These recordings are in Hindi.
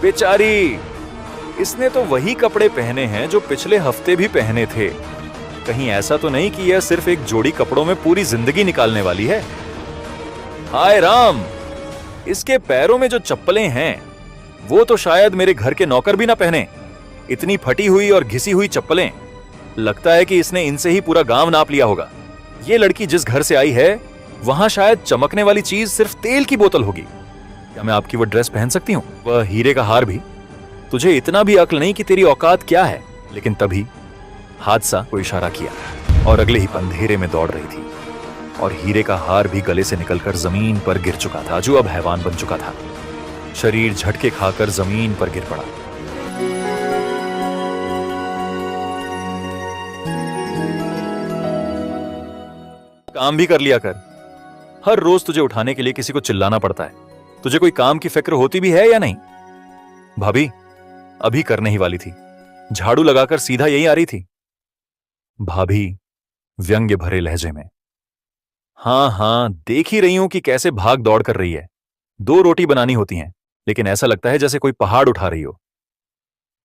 बेचारी, इसने तो वही कपड़े पहने हैं जो पिछले हफ्ते भी पहने थे। कहीं ऐसा तो नहीं कि यह सिर्फ एक जोड़ी कपड़ों में पूरी जिंदगी निकालने वाली है। हाय राम, इसके पैरों में जो चप्पलें हैं वो तो शायद मेरे घर के नौकर भी ना पहने। इतनी फटी हुई और घिसी हुई चप्पलें, लगता है कि इसने इनसे ही पूरा गांव नाप लिया होगा। ये लड़की जिस घर से आई है वहां शायद चमकने वाली चीज सिर्फ तेल की बोतल होगी। क्या मैं आपकी वो ड्रेस पहन सकती हूँ, वह हीरे का हार भी? तुझे इतना भी अक्ल नहीं कि तेरी औकात क्या है। लेकिन तभी हादसा को इशारा किया और अगले ही अंधेरे में दौड़ रही थी और हीरे का हार भी गले से निकलकर जमीन पर गिर चुका था, जो अब हैवान बन चुका था। शरीर झटके खाकर जमीन पर गिर पड़ा। काम भी कर लिया कर। हर रोज तुझे उठाने के लिए किसी को चिल्लाना पड़ता है। तुझे कोई काम की फिक्र होती भी है या नहीं? भाभी अभी करने ही वाली थी, झाड़ू लगाकर सीधा यहीं आ रही थी। भाभी व्यंग्य भरे लहजे में, हाँ, देख ही रही हूं कि कैसे भाग दौड़ कर रही है। 2 रोटी बनानी होती हैं, लेकिन ऐसा लगता है जैसे कोई पहाड़ उठा रही हो।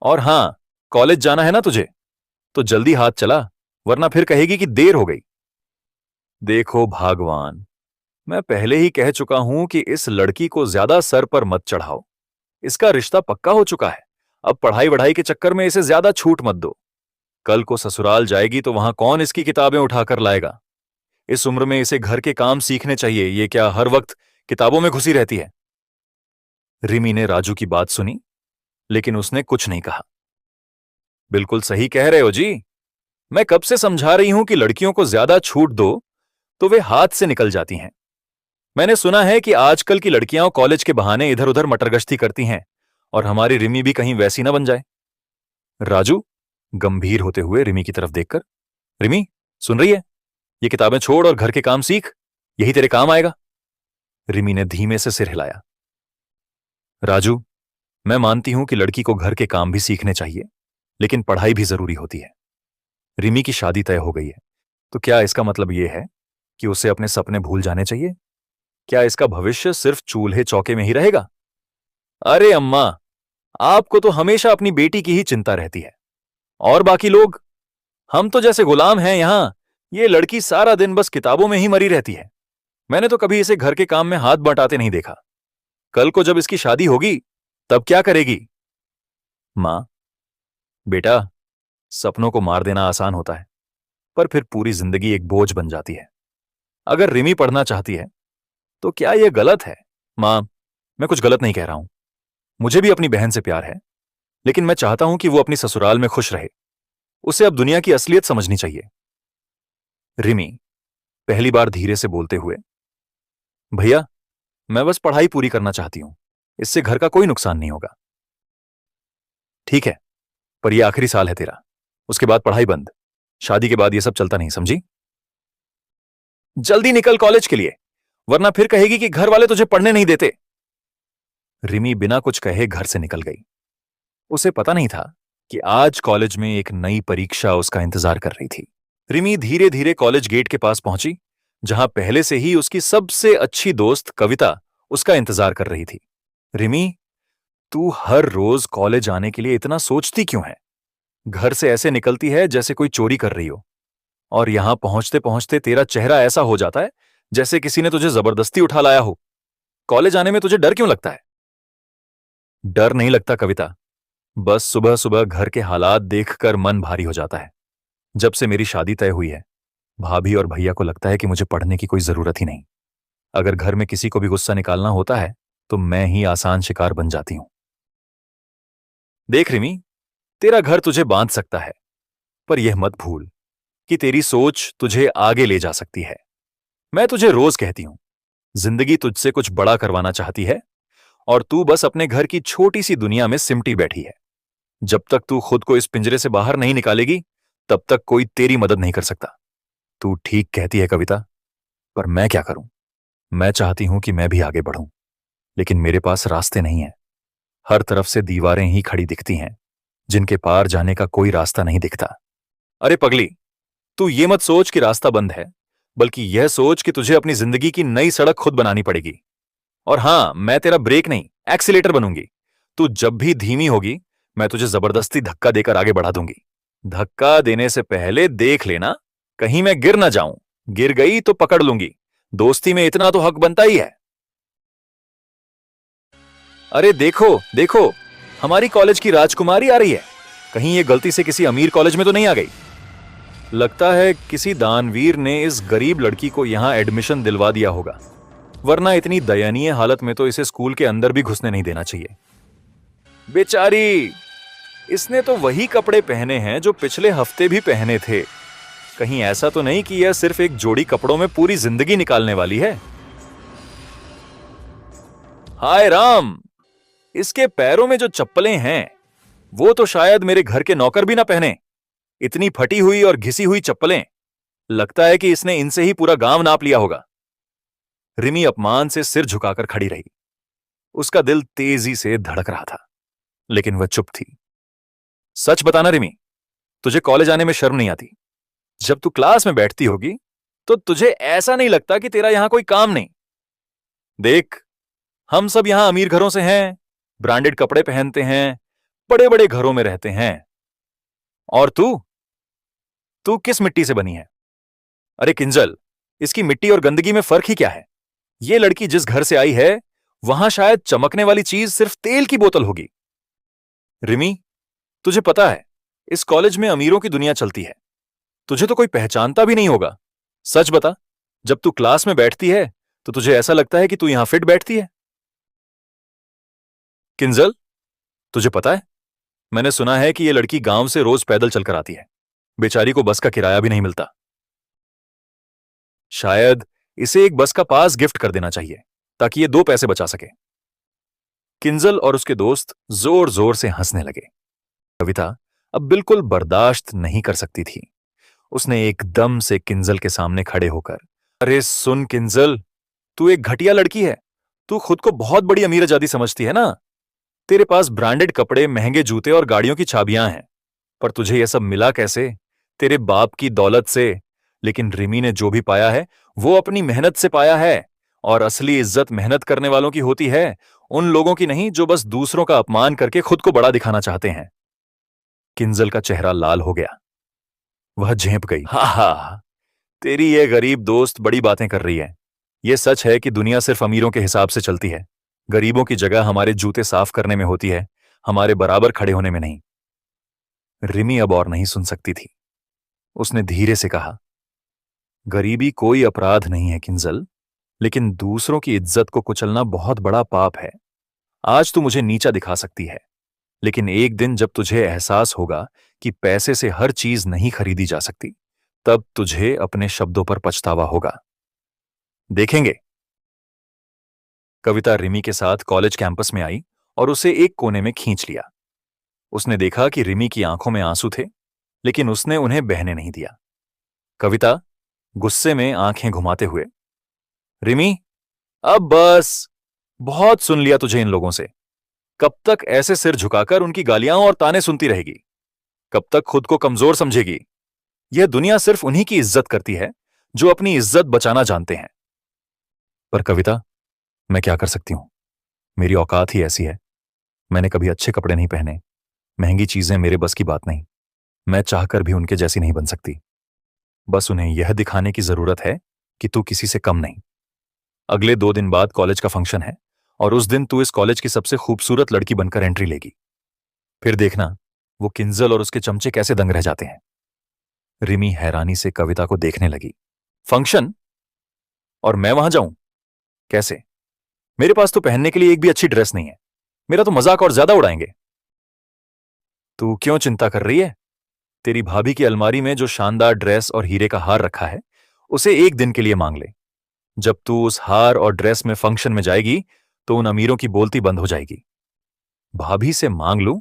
और हां, कॉलेज जाना है ना तुझे, तो जल्दी हाथ चला, वरना फिर कहेगी कि देर हो गई। देखो भगवान, मैं पहले ही कह चुका हूं कि इस लड़की को ज्यादा सर पर मत चढ़ाओ। इसका रिश्ता पक्का हो चुका है। अब पढ़ाई वढ़ाई के चक्कर में इसे ज्यादा छूट मत दो। कल को ससुराल जाएगी तो वहां कौन इसकी किताबें उठाकर लाएगा? इस उम्र में इसे घर के काम सीखने चाहिए। ये क्या हर वक्त किताबों में घुसी रहती है? रिमी ने राजू की बात सुनी, लेकिन उसने कुछ नहीं कहा। बिल्कुल सही कह रहे हो जी। मैं कब से समझा रही हूं कि लड़कियों को ज्यादा छूट दो तो वे हाथ से निकल जाती हैं। मैंने सुना है कि आजकल की लड़कियां कॉलेज के बहाने इधर उधर मटरगश्ती करती हैं, और हमारी रिमी भी कहीं वैसी ना बन जाए। राजू गंभीर होते हुए रिमी की तरफ देखकर, रिमी सुन रही है? ये किताबें छोड़ और घर के काम सीख, यही तेरे काम आएगा। रिमी ने धीमे से सिर हिलाया। राजू, मैं मानती हूं कि लड़की को घर के काम भी सीखने चाहिए, लेकिन पढ़ाई भी जरूरी होती है। रिमी की शादी तय हो गई है, तो क्या इसका मतलब यह है कि उसे अपने सपने भूल जाने चाहिए? क्या इसका भविष्य सिर्फ चूल्हे चौके में ही रहेगा? अरे अम्मा, आपको तो हमेशा अपनी बेटी की ही चिंता रहती है, और बाकी लोग, हम तो जैसे गुलाम हैं यहां। ये लड़की सारा दिन बस किताबों में ही मरी रहती है। मैंने तो कभी इसे घर के काम में हाथ बटाते नहीं देखा। कल को जब इसकी शादी होगी तब क्या करेगी? मां, बेटा, सपनों को मार देना आसान होता है, पर फिर पूरी जिंदगी एक बोझ बन जाती है। अगर रिमी पढ़ना चाहती है तो क्या यह गलत है? मां, मैं कुछ गलत नहीं कह रहा हूं। मुझे भी अपनी बहन से प्यार है, लेकिन मैं चाहता हूं कि वो अपनी ससुराल में खुश रहे। उसे अब दुनिया की असलियत समझनी चाहिए। रिमी पहली बार धीरे से बोलते हुए, भैया, मैं बस पढ़ाई पूरी करना चाहती हूं, इससे घर का कोई नुकसान नहीं होगा। ठीक है, पर यह आखिरी साल है तेरा, उसके बाद पढ़ाई बंद। शादी के बाद यह सब चलता नहीं, समझी? जल्दी निकल कॉलेज के लिए, वरना फिर कहेगी कि घर वाले तुझे पढ़ने नहीं देते। रिमी बिना कुछ कहे घर से निकल गई। उसे पता नहीं था कि आज कॉलेज में एक नई परीक्षा उसका इंतजार कर रही थी। रिमी धीरे धीरे कॉलेज गेट के पास पहुंची, जहां पहले से ही उसकी सबसे अच्छी दोस्त कविता उसका इंतजार कर रही थी। रिमी, तू हर रोज कॉलेज आने के लिए इतना सोचती क्यों है? घर से ऐसे निकलती है जैसे कोई चोरी कर रही हो, और यहां पहुंचते पहुंचते तेरा चेहरा ऐसा हो जाता है जैसे किसी ने तुझे जबरदस्ती उठा लाया हो। कॉलेज आने में तुझे डर क्यों लगता है? डर नहीं लगता कविता, बस सुबह सुबह घर के हालात देखकर मन भारी हो जाता है। जब से मेरी शादी तय हुई है, भाभी और भैया को लगता है कि मुझे पढ़ने की कोई जरूरत ही नहीं। अगर घर में किसी को भी गुस्सा निकालना होता है तो मैं ही आसान शिकार बन जाती हूं। देख रिमी, तेरा घर तुझे बांध सकता है, पर यह मत भूल कि तेरी सोच तुझे आगे ले जा सकती है। मैं तुझे रोज कहती हूं, जिंदगी तुझसे कुछ बड़ा करवाना चाहती है, और तू बस अपने घर की छोटी सी दुनिया में सिमटी बैठी है। जब तक तू खुद को इस पिंजरे से बाहर नहीं निकालेगी, तब तक कोई तेरी मदद नहीं कर सकता। तू ठीक कहती है कविता, पर मैं क्या करूं? मैं चाहती हूं कि मैं भी आगे बढ़ूं, लेकिन मेरे पास रास्ते नहीं है। हर तरफ से दीवारें ही खड़ी दिखती हैं, जिनके पार जाने का कोई रास्ता नहीं दिखता। अरे पगली, तू ये मत सोच कि रास्ता बंद है, बल्कि यह सोच कि तुझे अपनी जिंदगी की नई सड़क खुद बनानी पड़ेगी। और हां, मैं तेरा ब्रेक नहीं, एक्सीलेटर बनूंगी। तू जब भी धीमी होगी मैं तुझे जबरदस्ती धक्का देकर आगे बढ़ा दूंगी। धक्का देने से पहले देख लेना कहीं मैं गिर ना जाऊं। गिर गई तो पकड़ लूंगी। दोस्ती में इतना तो हक बनता ही है। अरे देखो देखो, हमारी कॉलेज की राजकुमारी आ रही है। कहीं ये गलती से किसी अमीर कॉलेज में तो नहीं आ गई। लगता है किसी दानवीर ने इस गरीब लड़की को यहां एडमिशन दिलवा दिया होगा, वरना इतनी दयनीय हालत में तो इसे स्कूल के अंदर भी घुसने नहीं देना चाहिए। बेचारी, इसने तो वही कपड़े पहने हैं जो पिछले हफ्ते भी पहने थे। कहीं ऐसा तो नहीं कि यह सिर्फ एक जोड़ी कपड़ों में पूरी जिंदगी निकालने वाली है। हाय राम, इसके पैरों में जो चप्पलें हैं वो तो शायद मेरे घर के नौकर भी ना पहने। इतनी फटी हुई और घिसी हुई चप्पलें, लगता है कि इसने इनसे ही पूरा गांव नाप लिया होगा। रिमी अपमान से सिर झुकाकर खड़ी रही। उसका दिल तेजी से धड़क रहा था, लेकिन वह चुप थी। सच बताना रिमी, तुझे कॉलेज आने में शर्म नहीं आती? जब तू क्लास में बैठती होगी तो तुझे ऐसा नहीं लगता कि तेरा यहां कोई काम नहीं? देख, हम सब यहां अमीर घरों से हैं, ब्रांडेड कपड़े पहनते हैं, बड़े बड़े घरों में रहते हैं। और तू तू किस मिट्टी से बनी है? अरे किंजल, इसकी मिट्टी और गंदगी में फर्क ही क्या है? ये लड़की जिस घर से आई है वहां शायद चमकने वाली चीज सिर्फ तेल की बोतल होगी। रिमी, तुझे पता है इस कॉलेज में अमीरों की दुनिया चलती है। तुझे तो कोई पहचानता भी नहीं होगा। सच बता, जब तू क्लास में बैठती है तो तुझे ऐसा लगता है कि तू यहां फिट बैठती है? किंजल, तुझे पता है, मैंने सुना है कि यह लड़की गांव से रोज पैदल चलकर आती है। बेचारी को बस का किराया भी नहीं मिलता। शायद इसे एक बस का पास गिफ्ट कर देना चाहिए ताकि ये 2 पैसे बचा सके। किंजल और उसके दोस्त जोर जोर से हंसने लगे। कविता अब बिल्कुल बर्दाश्त नहीं कर सकती थी। उसने एकदम से किंजल के सामने खड़े होकर, अरे सुन किंजल, तू एक घटिया लड़की है। तू खुद को बहुत बड़ी अमीरजादी समझती है ना? तेरे पास ब्रांडेड कपड़े, महंगे जूते और गाड़ियों की चाबियां हैं, पर तुझे यह सब मिला कैसे? तेरे बाप की दौलत से। लेकिन रिमी ने जो भी पाया है वो अपनी मेहनत से पाया है, और असली इज्जत मेहनत करने वालों की होती है, उन लोगों की नहीं जो बस दूसरों का अपमान करके खुद को बड़ा दिखाना चाहते हैं। किंजल का चेहरा लाल हो गया। वह झेंप गई। हा हा, तेरी ये गरीब दोस्त बड़ी बातें कर रही है। यह सच है कि दुनिया सिर्फ अमीरों के हिसाब से चलती है। गरीबों की जगह हमारे जूते साफ करने में होती है, हमारे बराबर खड़े होने में नहीं। रिमी अब और नहीं सुन सकती थी। उसने धीरे से कहा, गरीबी कोई अपराध नहीं है किंजल, लेकिन दूसरों की इज्जत को कुचलना बहुत बड़ा पाप है। आज तू मुझे नीचा दिखा सकती है, लेकिन एक दिन जब तुझे एहसास होगा कि पैसे से हर चीज नहीं खरीदी जा सकती, तब तुझे अपने शब्दों पर पछतावा होगा। देखेंगे। कविता रिमी के साथ कॉलेज कैंपस में आई और उसे एक कोने में खींच लिया। उसने देखा कि रिमी की आंखों में आंसू थे, लेकिन उसने उन्हें बहने नहीं दिया। कविता गुस्से में आंखें घुमाते हुए, रिमी, अब बस, बहुत सुन लिया तुझे इन लोगों से। कब तक ऐसे सिर झुकाकर उनकी गालियां और ताने सुनती रहेगी? कब तक खुद को कमजोर समझेगी? यह दुनिया सिर्फ उन्हीं की इज्जत करती है जो अपनी इज्जत बचाना जानते हैं। पर कविता, मैं क्या कर सकती हूं? मेरी औकात ही ऐसी है। मैंने कभी अच्छे कपड़े नहीं पहने, महंगी चीजें मेरे बस की बात नहीं। मैं चाहकर भी उनके जैसी नहीं बन सकती। बस उन्हें यह दिखाने की जरूरत है कि तू किसी से कम नहीं। अगले 2 दिन बाद कॉलेज का फंक्शन है, और उस दिन तू इस कॉलेज की सबसे खूबसूरत लड़की बनकर एंट्री लेगी। फिर देखना वो किंजल और उसके चमचे कैसे दंग रह जाते हैं। रिमी हैरानी से कविता को देखने लगी। फंक्शन? और मैं वहां जाऊं? कैसे? मेरे पास तो पहनने के लिए एक भी अच्छी ड्रेस नहीं है। मेरा तो मजाक और ज्यादा उड़ाएंगे। तू क्यों चिंता कर रही है? तेरी भाभी की अलमारी में जो शानदार ड्रेस और हीरे का हार रखा है, उसे एक दिन के लिए मांग ले। जब तू उस हार और ड्रेस में फंक्शन में जाएगी तो उन अमीरों की बोलती बंद हो जाएगी। भाभी से मांग लूं?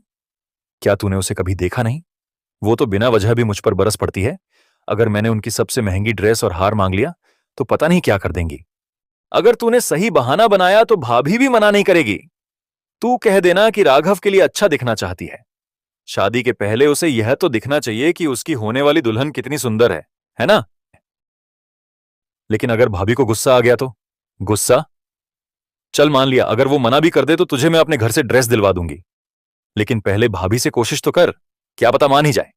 क्या तूने उसे कभी देखा नहीं? वो तो बिना वजह भी मुझ पर बरस पड़ती है। अगर मैंने उनकी सबसे महंगी ड्रेस और हार मांग लिया तो पता नहीं क्या कर देंगी। अगर तूने सही बहाना बनाया तो भाभी भी मना नहीं करेगी। तू कह देना कि राघव के लिए अच्छा दिखना चाहती है। शादी के पहले उसे यह तो दिखना चाहिए कि उसकी होने वाली दुल्हन कितनी सुंदर है ना? लेकिन अगर भाभी को गुस्सा आ गया तो? गुस्सा? चल मान लिया, अगर वो मना भी कर दे तो तुझे मैं अपने घर से ड्रेस दिलवा दूंगी, लेकिन पहले भाभी से कोशिश तो कर, क्या पता मान ही जाए।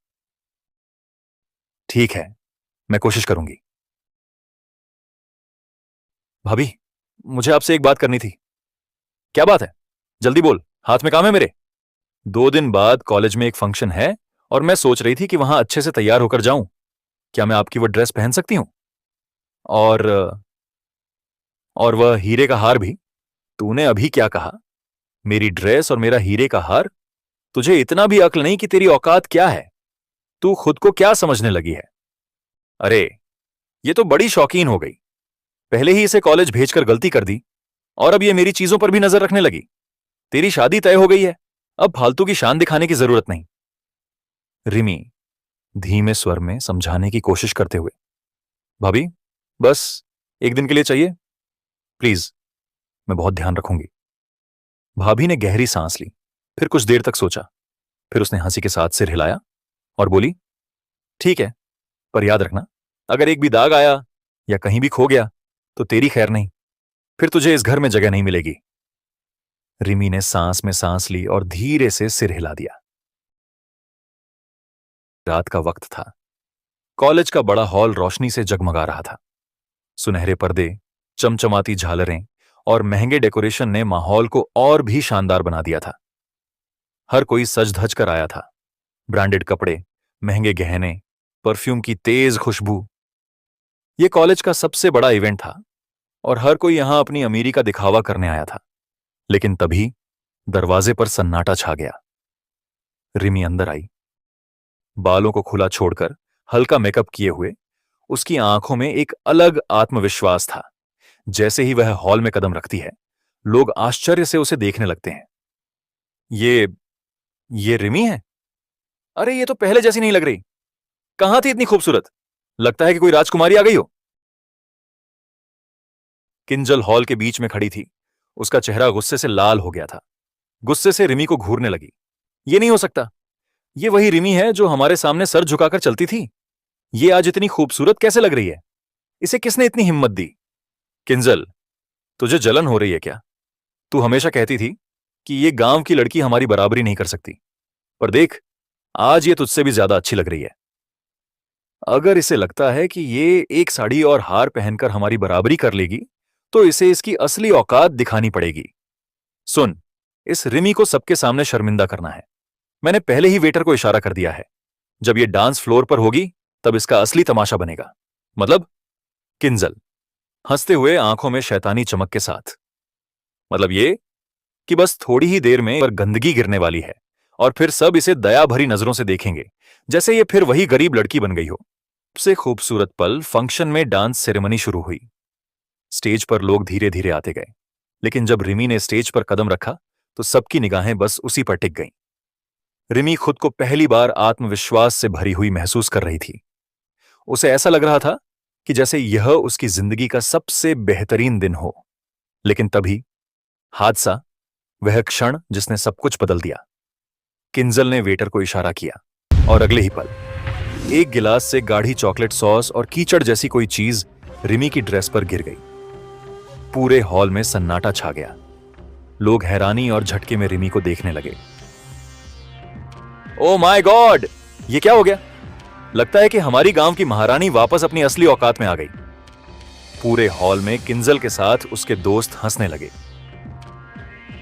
ठीक है, मैं कोशिश करूंगी। भाभी, मुझे आपसे एक बात करनी थी। क्या बात है? जल्दी बोल, हाथ में काम है मेरे। 2 दिन बाद कॉलेज में एक फंक्शन है और मैं सोच रही थी कि वहां अच्छे से तैयार होकर जाऊं। क्या मैं आपकी वो ड्रेस पहन सकती हूं? और और वह हीरे का हार भी। तूने अभी क्या कहा? मेरी ड्रेस और मेरा हीरे का हार? तुझे इतना भी अक्ल नहीं कि तेरी औकात क्या है? तू खुद को क्या समझने लगी है? अरे, ये तो बड़ी शौकीन हो गई। पहले ही इसे कॉलेज भेजकर गलती कर दी और अब ये मेरी चीजों पर भी नजर रखने लगी। तेरी शादी तय हो गई है, अब फालतू की शान दिखाने की जरूरत नहीं। रिमी धीमे स्वर में समझाने की कोशिश करते हुए, भाभी, बस एक दिन के लिए चाहिए, प्लीज, मैं बहुत ध्यान रखूंगी। भाभी ने गहरी सांस ली, फिर कुछ देर तक सोचा, फिर उसने हंसी के साथ सिर हिलाया और बोली, ठीक है, पर याद रखना, अगर एक भी दाग आया या कहीं भी खो गया तो तेरी खैर नहीं, फिर तुझे इस घर में जगह नहीं मिलेगी। रिमी ने सांस में सांस ली और धीरे से सिर हिला दिया। रात का वक्त था। कॉलेज का बड़ा हॉल रोशनी से जगमगा रहा था। सुनहरे पर्दे, चमचमाती झालरें और महंगे डेकोरेशन ने माहौल को और भी शानदार बना दिया था। हर कोई सज धज कर आया था। ब्रांडेड कपड़े, महंगे गहने, परफ्यूम की तेज खुशबू। यह कॉलेज का सबसे बड़ा इवेंट था और हर कोई यहां अपनी अमीरी का दिखावा करने आया था। लेकिन तभी दरवाजे पर सन्नाटा छा गया। रिमी अंदर आई। बालों को खुला छोड़कर, हल्का मेकअप किए हुए, उसकी आंखों में एक अलग आत्मविश्वास था। जैसे ही वह हॉल में कदम रखती है, लोग आश्चर्य से उसे देखने लगते हैं। ये रिमी है? अरे, ये तो पहले जैसी नहीं लग रही। कहां थी इतनी खूबसूरत? लगता है कि कोई राजकुमारी आ गई हो। किंजल हॉल के बीच में खड़ी थी। उसका चेहरा गुस्से से लाल हो गया था। गुस्से से रिमी को घूरने लगी। ये नहीं हो सकता। ये वही रिमी है जो हमारे सामने सर झुकाकर चलती थी। ये आज इतनी खूबसूरत कैसे लग रही है? इसे किसने इतनी हिम्मत दी? किंजल, तुझे जलन हो रही है क्या? तू हमेशा कहती थी कि ये गांव की लड़की हमारी बराबरी नहीं कर सकती, पर देख, आज ये तुझसे भी ज्यादा अच्छी लग रही है। अगर इसे लगता है कि ये एक साड़ी और हार पहनकर हमारी बराबरी कर लेगी, तो इसे इसकी असली औकात दिखानी पड़ेगी। सुन, इस रिमी को सबके सामने शर्मिंदा करना है। मैंने पहले ही वेटर को इशारा कर दिया है। जब ये डांस फ्लोर पर होगी, तब इसका असली तमाशा बनेगा। मतलब? किंजल हंसते हुए, आंखों में शैतानी चमक के साथ, मतलब ये कि बस थोड़ी ही देर में पर गंदगी गिरने वाली है और फिर सब इसे दया भरी नजरों से देखेंगे, जैसे ये फिर वही गरीब लड़की बन गई हो। सबसे खूबसूरत पल फंक्शन में डांस सेरेमनी शुरू हुई। स्टेज पर लोग धीरे धीरे आते गए, लेकिन जब रिमी ने स्टेज पर कदम रखा तो सबकी निगाहें बस उसी पर टिक गईं। रिमी खुद को पहली बार आत्मविश्वास से भरी हुई महसूस कर रही थी। उसे ऐसा लग रहा था कि जैसे यह उसकी जिंदगी का सबसे बेहतरीन दिन हो। लेकिन तभी हादसा, वह क्षण जिसने सब कुछ बदल दिया। किंजल ने वेटर को इशारा किया और अगले ही पल एक गिलास से गाढ़ी चॉकलेट सॉस और कीचड़ जैसी कोई चीज रिमी की ड्रेस पर गिर गई। पूरे हॉल में सन्नाटा छा गया। लोग हैरानी और झटके में रिमी को देखने लगे। ओ माय गॉड, ये क्या हो गया? लगता है कि हमारी गांव की महारानी वापस अपनी असली औकात में आ गई। पूरे हॉल में किंजल के साथ उसके दोस्त हंसने लगे।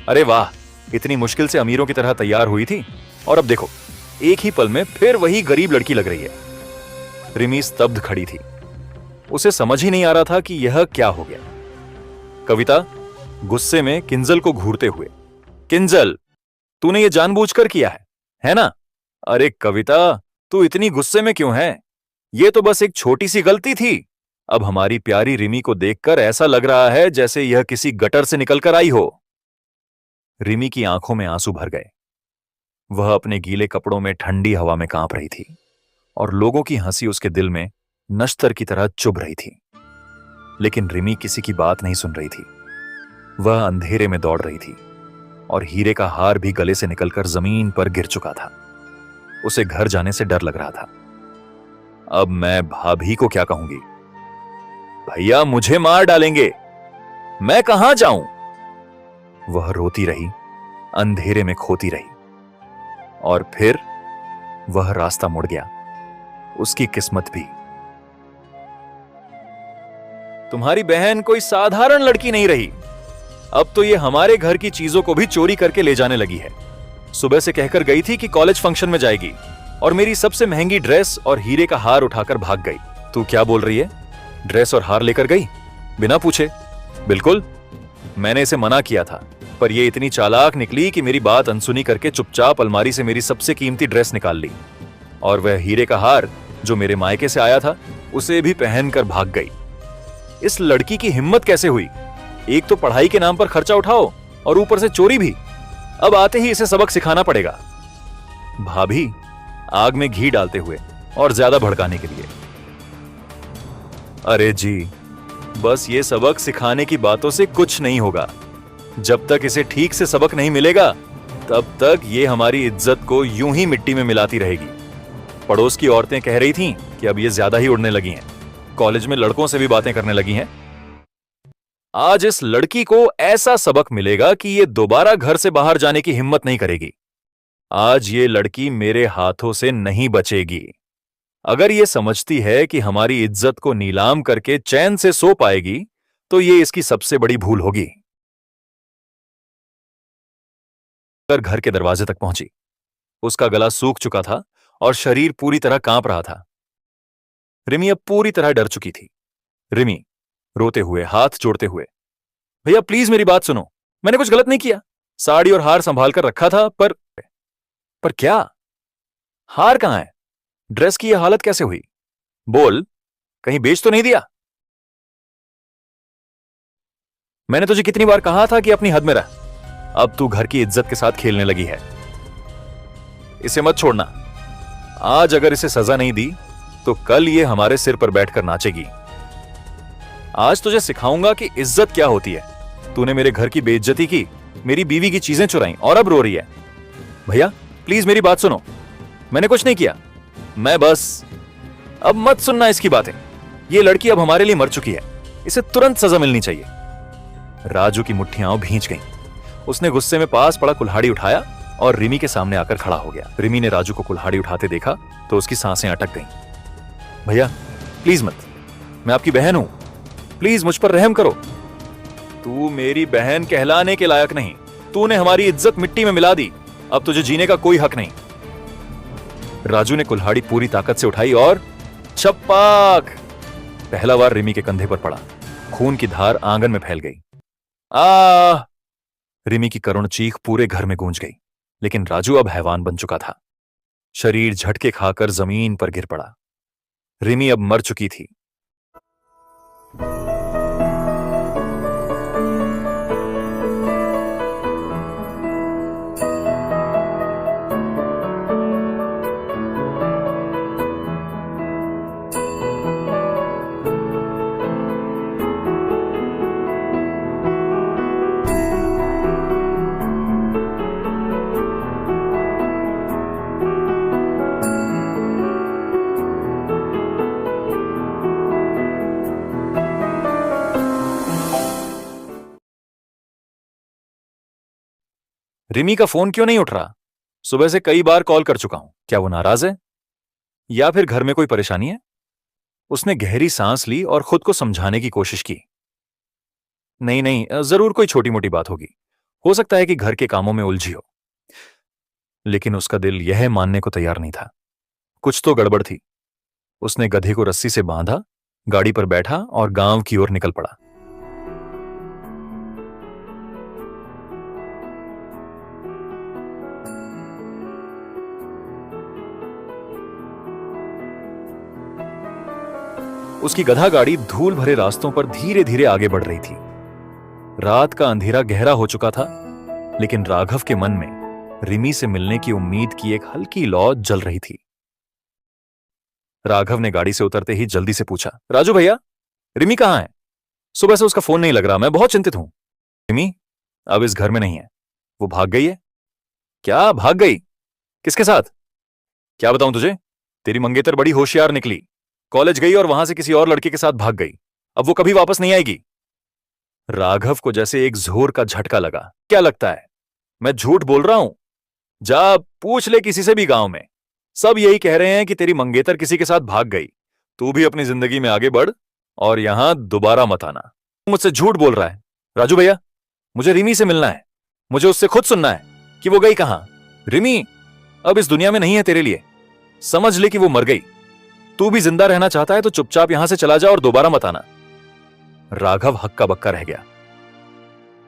अरे वाह, इतनी मुश्किल से अमीरों की तरह तैयार हुई थी और अब देखो, एक ही पल में फिर वही गरीब लड़की लग रही है। रिमी स्तब्ध खड़ी थी। उसे समझ ही नहीं आ रहा था कि यह क्या हो गया। कविता गुस्से में किंजल को घूरते हुए, किंजल, तूने ये जानबूझकर किया है ना? अरे कविता, तू इतनी गुस्से में क्यों है? ये तो बस एक छोटी सी गलती थी। अब हमारी प्यारी रिमी को देखकर ऐसा लग रहा है जैसे यह किसी गटर से निकलकर आई हो। रिमी की आंखों में आंसू भर गए। वह अपने गीले कपड़ों में ठंडी हवा में कांप रही थी और लोगों की हंसी उसके दिल में नश्तर की तरह चुभ रही थी। लेकिन रिमी किसी की बात नहीं सुन रही थी। वह अंधेरे में दौड़ रही थी और हीरे का हार भी गले से निकलकर जमीन पर गिर चुका था। उसे घर जाने से डर लग रहा था। अब मैं भाभी को क्या कहूंगी? भैया मुझे मार डालेंगे। मैं कहां जाऊं? वह रोती रही, अंधेरे में खोती रही, और फिर वह रास्ता मुड़ गया, उसकी किस्मत भी। तुम्हारी बहन कोई साधारण लड़की नहीं रही, अब तो ये हमारे घर की चीजों को भी चोरी करके ले जाने लगी है। सुबह से कहकर गई थी कि कॉलेज फंक्शन में जाएगी, और मेरी सबसे महंगी ड्रेस और हीरे का हार उठाकर भाग गई। तू क्या बोल रही है? ड्रेस और हार लेकर गई बिना पूछे? बिल्कुल, मैंने इसे मना किया था, पर यह इतनी चालाक निकली कि मेरी बात अनसुनी करके चुपचाप अलमारी से मेरी सबसे कीमती ड्रेस निकाल ली, और वह हीरे का हार जो मेरे मायके से आया था उसे भी पहनकर भाग गई। इस लड़की की हिम्मत कैसे हुई? एक तो पढ़ाई के नाम पर खर्चा उठाओ और ऊपर से चोरी भी। अब आते ही इसे सबक सिखाना पड़ेगा। भाभी आग में घी डालते हुए और ज्यादा भड़काने के लिए। अरे जी, बस ये सबक सिखाने की बातों से कुछ नहीं होगा। जब तक इसे ठीक से सबक नहीं मिलेगा तब तक ये हमारी इज्जत को यूं ही मिट्टी में मिलाती रहेगी। पड़ोस की औरतें कह रही थीं कि अब ये ज्यादा ही उड़ने लगी हैं, कॉलेज में लड़कों से भी बातें करने लगी हैं। आज इस लड़की को ऐसा सबक मिलेगा कि ये दोबारा घर से बाहर जाने की हिम्मत नहीं करेगी। आज ये लड़की मेरे हाथों से नहीं बचेगी। अगर ये समझती है कि हमारी इज्जत को नीलाम करके चैन से सो पाएगी तो ये इसकी सबसे बड़ी भूल होगी। घर के दरवाजे तक पहुंची। उसका गला सूख चुका था और शरीर पूरी तरह कांप रहा था। रिमी अब पूरी तरह डर चुकी थी। रिमी रोते हुए, हाथ जोड़ते हुए, भैया प्लीज मेरी बात सुनो, मैंने कुछ गलत नहीं किया। साड़ी और हार संभाल कर रखा था, पर क्या? हार कहां है? ड्रेस की यह हालत कैसे हुई? बोल, कहीं बेच तो नहीं दिया? मैंने तुझे कितनी बार कहा था कि अपनी हद में रह। अब तू घर की इज्जत के साथ खेलने लगी है। इसे मत छोड़ना। आज अगर इसे सजा नहीं दी तो कल ये हमारे सिर पर बैठकर नाचेगी। आज तुझे सिखाऊंगा कि इज्जत क्या होती है। तूने मेरे घर की बेइज्जती की, मेरी बीवी की चीजें चुराई और अब रो रही है। भैया प्लीज मेरी बात सुनो, मैंने कुछ नहीं किया। मैं बस अब मत सुनना इसकी बातें। ये लड़की अब हमारे लिए मर चुकी है, इसे तुरंत सजा मिलनी चाहिए। राजू की मुट्ठियां भींच गईं। उसने गुस्से में पास पड़ा कुल्हाड़ी उठाया और रिमी के सामने आकर खड़ा हो गया। रिमी ने राजू को कुल्हाड़ी उठाते देखा तो उसकी सांसें अटक गईं। भैया प्लीज मत, मैं आपकी बहन हूं, प्लीज मुझ पर रहम करो। तू मेरी बहन कहलाने के लायक नहीं। तूने हमारी इज्जत मिट्टी में मिला दी, अब तुझे जीने का कोई हक नहीं। राजू ने कुल्हाड़ी पूरी ताकत से उठाई और छप्पाक! पहला वार रिमी के कंधे पर पड़ा। खून की धार आंगन में फैल गई। आ! रिमी की करुण चीख पूरे घर में गूंज गई, लेकिन राजू अब हैवान बन चुका था। शरीर झटके खाकर जमीन पर गिर पड़ा। रिमी अब मर चुकी थी। रिमी का फोन क्यों नहीं उठ रहा? सुबह से कई बार कॉल कर चुका हूं। क्या वो नाराज है या फिर घर में कोई परेशानी है? उसने गहरी सांस ली और खुद को समझाने की कोशिश की। नहीं नहीं, जरूर कोई छोटी मोटी बात होगी। हो सकता है कि घर के कामों में उलझी हो। लेकिन उसका दिल यह मानने को तैयार नहीं था। कुछ तो गड़बड़ थी। उसने गधे को रस्सी से बांधा, गाड़ी पर बैठा और गांव की ओर निकल पड़ा। उसकी गधा गाड़ी धूल भरे रास्तों पर धीरे धीरे आगे बढ़ रही थी। रात का अंधेरा गहरा हो चुका था, लेकिन राघव के मन में रिमी से मिलने की उम्मीद की एक हल्की लौ जल रही थी। राघव ने गाड़ी से उतरते ही जल्दी से पूछा, राजू भैया, रिमी कहां है? सुबह से उसका फोन नहीं लग रहा, मैं बहुत चिंतित हूं। रिमी अब इस घर में नहीं है, वो भाग गई है। क्या भाग गई? किसके साथ? क्या बताऊं तुझे, तेरी मंगेतर बड़ी होशियार निकली। कॉलेज गई और वहां से किसी और लड़के के साथ भाग गई। अब वो कभी वापस नहीं आएगी। राघव को जैसे एक जोर का झटका लगा। क्या लगता है मैं झूठ बोल रहा हूं? जा पूछ ले किसी से भी गांव में, सब यही कह रहे हैं कि तेरी मंगेतर किसी के साथ भाग गई। तू भी अपनी जिंदगी में आगे बढ़ और यहां दोबारा मत आना। मुझसे झूठ बोल रहा है राजू भैया। मुझे रिमी से मिलना है, मुझे उससे खुद सुनना है कि वो गई कहां। रिमी अब इस दुनिया में नहीं है तेरे लिए, समझ ले कि वो मर गई। तू भी जिंदा रहना चाहता है तो चुपचाप यहां से चला जा और दोबारा मत आना। राघव हक्का बक्का रह गया।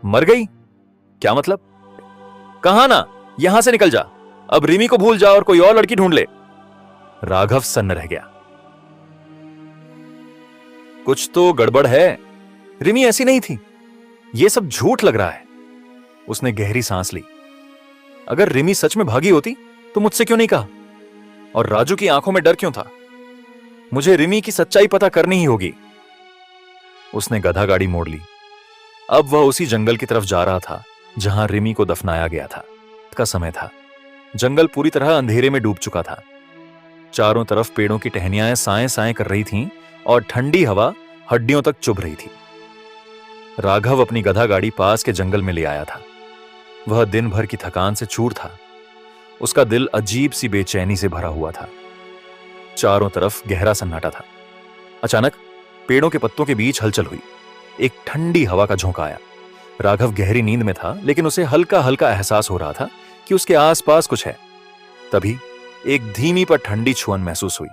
मर गई? क्या मतलब? कहां ना, यहां से निकल जा, अब रिमी को भूल जा और कोई और लड़की ढूंढ ले। राघव सन्न रह गया। कुछ तो गड़बड़ है, रिमी ऐसी नहीं थी, यह सब झूठ लग रहा है। उसने गहरी सांस ली। अगर रिमी सच में भागी होती तो मुझसे क्यों नहीं कहा? और राजू की आंखों में डर क्यों था? मुझे रिमी की सच्चाई पता करनी ही होगी। उसने गधा गाड़ी मोड़ ली। अब वह उसी जंगल की तरफ जा रहा था जहां रिमी को दफनाया गया था। का समय था। जंगल पूरी तरह अंधेरे में डूब चुका था। चारों तरफ पेड़ों की टहनियां साएं साएं कर रही थीं और ठंडी हवा हड्डियों तक चुभ रही थी। राघव अपनी गधा गाड़ी पास के जंगल में ले आया था। वह दिन भर की थकान से चूर था। उसका दिल अजीब सी बेचैनी से भरा हुआ था। चारों तरफ गहरा सन्नाटा था। अचानक पेड़ों के पत्तों के बीच हलचल हुई। एक ठंडी हवा का झोंका आया। राघव गहरी नींद में था, लेकिन उसे हल्का हल्का एहसास हो रहा था कि उसके आसपास कुछ है। तभी एक धीमी पर ठंडी छुअन महसूस हुई।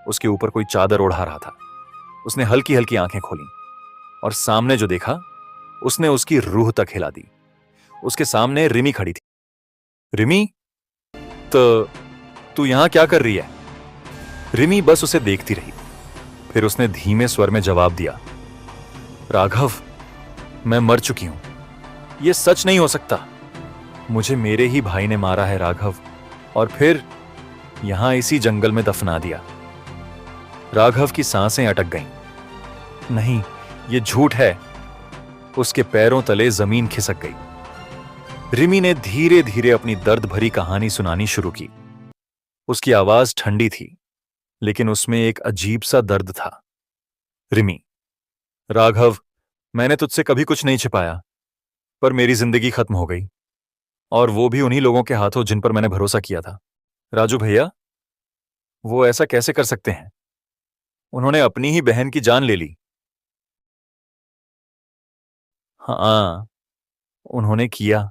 उसके ऊपर कोई चादर ओढ़ा रहा था। उसने हल्की हल्की आंखें खोली और सामने जो देखा उसने उसकी रूह तक हिला दी। उसके सामने रिमी खड़ी थी। रिमी, तो तू यहां क्या कर रही है? रिमी बस उसे देखती रही। फिर उसने धीमे स्वर में जवाब दिया, राघव, मैं मर चुकी हूं। यह सच नहीं हो सकता। मुझे मेरे ही भाई ने मारा है राघव, और फिर यहां इसी जंगल में दफना दिया। राघव की सांसें अटक गईं। नहीं, यह झूठ है। उसके पैरों तले जमीन खिसक गई। रिमी ने धीरे धीरे अपनी दर्द भरी कहानी सुनानी शुरू की। उसकी आवाज ठंडी थी, लेकिन उसमें एक अजीब सा दर्द था। रिमी, राघव, मैंने तुझसे कभी कुछ नहीं छिपाया, पर मेरी जिंदगी खत्म हो गई, और वो भी उन्हीं लोगों के हाथों जिन पर मैंने भरोसा किया था। राजू भैया, वो ऐसा कैसे कर सकते हैं? उन्होंने अपनी ही बहन की जान ले ली। हाँ, उन्होंने किया।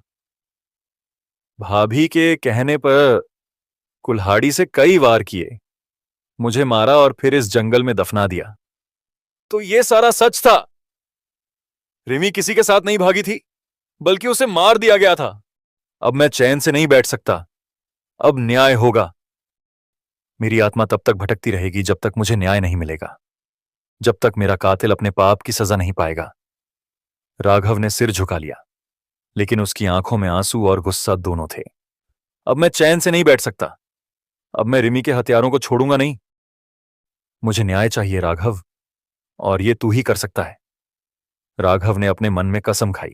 भाभी के कहने पर कुल्हाड़ी से कई वार किए, मुझे मारा और फिर इस जंगल में दफना दिया। तो ये सारा सच था। रिमी किसी के साथ नहीं भागी थी, बल्कि उसे मार दिया गया था। अब मैं चैन से नहीं बैठ सकता। अब न्याय होगा। मेरी आत्मा तब तक भटकती रहेगी जब तक मुझे न्याय नहीं मिलेगा, जब तक मेरा कातिल अपने पाप की सजा नहीं पाएगा। राघव ने सिर झुका लिया, लेकिन उसकी आंखों में आंसू और गुस्सा दोनों थे। अब मैं चैन से नहीं बैठ सकता। अब मैं रिमी के हथियारों को छोड़ूंगा नहीं। मुझे न्याय चाहिए राघव, और ये तू ही कर सकता है। राघव ने अपने मन में कसम खाई।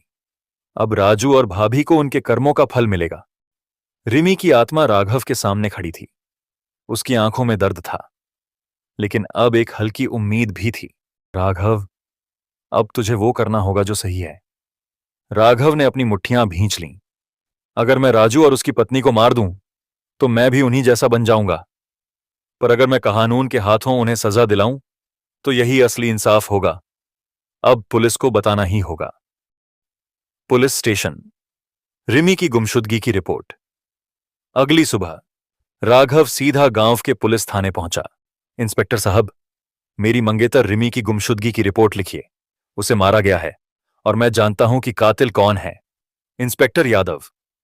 अब राजू और भाभी को उनके कर्मों का फल मिलेगा। रिमी की आत्मा राघव के सामने खड़ी थी। उसकी आंखों में दर्द था, लेकिन अब एक हल्की उम्मीद भी थी। राघव, अब तुझे वो करना होगा जो सही है। राघव ने अपनी मुट्ठियां भींच लीं। अगर मैं राजू और उसकी पत्नी को मार दूं, तो मैं भी उन्हीं जैसा बन जाऊंगा। पर अगर मैं कानून के हाथों उन्हें सजा दिलाऊं, तो यही असली इंसाफ होगा। अब पुलिस को बताना ही होगा। Police station. रिमी की गुमशुदगी की रिपोर्ट। अगली सुबह राघव सीधा गांव के पुलिस थाने पहुंचा। इंस्पेक्टर साहब, मेरी मंगेतर रिमी की गुमशुदगी की रिपोर्ट लिखिए। उसे मारा गया है, और मैं जानता हूं कि कातिल कौन है। इंस्पेक्टर यादव,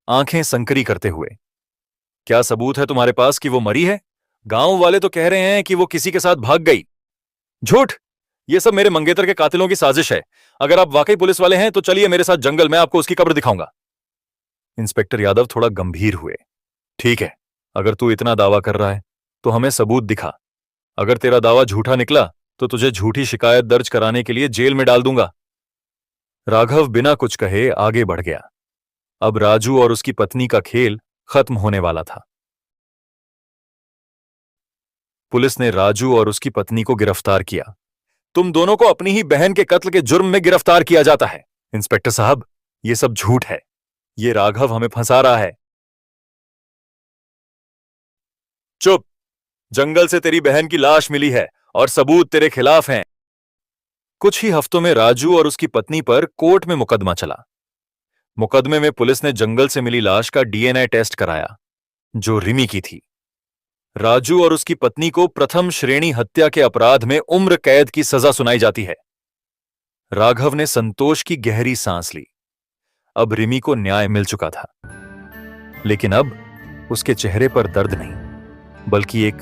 आंखें संकरी करते हुए, क्या सबूत है तुम्हारे पास कि वो मरी है? गांव वाले तो कह रहे हैं कि वो किसी के साथ भाग गई। झूठ! ये सब मेरे मंगेतर के कातिलों की साजिश है। अगर आप वाकई पुलिस वाले हैं तो चलिए मेरे साथ जंगल में, आपको उसकी कब्र दिखाऊंगा। इंस्पेक्टर यादव थोड़ा गंभीर हुए। ठीक है, अगर तू इतना दावा कर रहा है तो हमें सबूत दिखा। अगर तेरा दावा झूठा निकला तो तुझे झूठी शिकायत दर्ज कराने के लिए जेल में डाल दूंगा। राघव बिना कुछ कहे आगे बढ़ गया। अब राजू और उसकी पत्नी का खेल खत्म होने वाला था। पुलिस ने राजू और उसकी पत्नी को गिरफ्तार किया। तुम दोनों को अपनी ही बहन के कत्ल के जुर्म में गिरफ्तार किया जाता है। इंस्पेक्टर साहब, ये सब झूठ है। ये राघव हमें फंसा रहा है। चुप। जंगल से तेरी बहन की लाश मिली है और सबूत तेरे खिलाफ हैं। कुछ ही हफ्तों में राजू और उसकी पत्नी पर कोर्ट में मुकदमा चला। मुकदमे में पुलिस ने जंगल से मिली लाश का डीएनए टेस्ट कराया, जो रिमी की थी। राजू और उसकी पत्नी को प्रथम श्रेणी हत्या के अपराध में उम्र कैद की सजा सुनाई जाती है। राघव ने संतोष की गहरी सांस ली। अब रिमी को न्याय मिल चुका था, लेकिन अब उसके चेहरे पर दर्द नहीं, बल्कि एक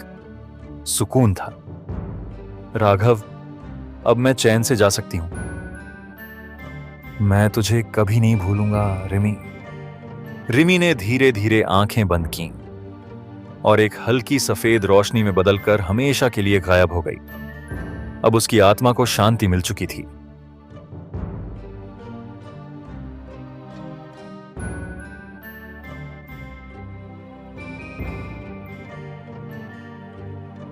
सुकून था। राघव, अब मैं चैन से जा सकती हूं। मैं तुझे कभी नहीं भूलूंगा रिमी। रिमी ने धीरे धीरे आंखें बंद कीं और एक हल्की सफेद रोशनी में बदलकर हमेशा के लिए गायब हो गई। अब उसकी आत्मा को शांति मिल चुकी थी।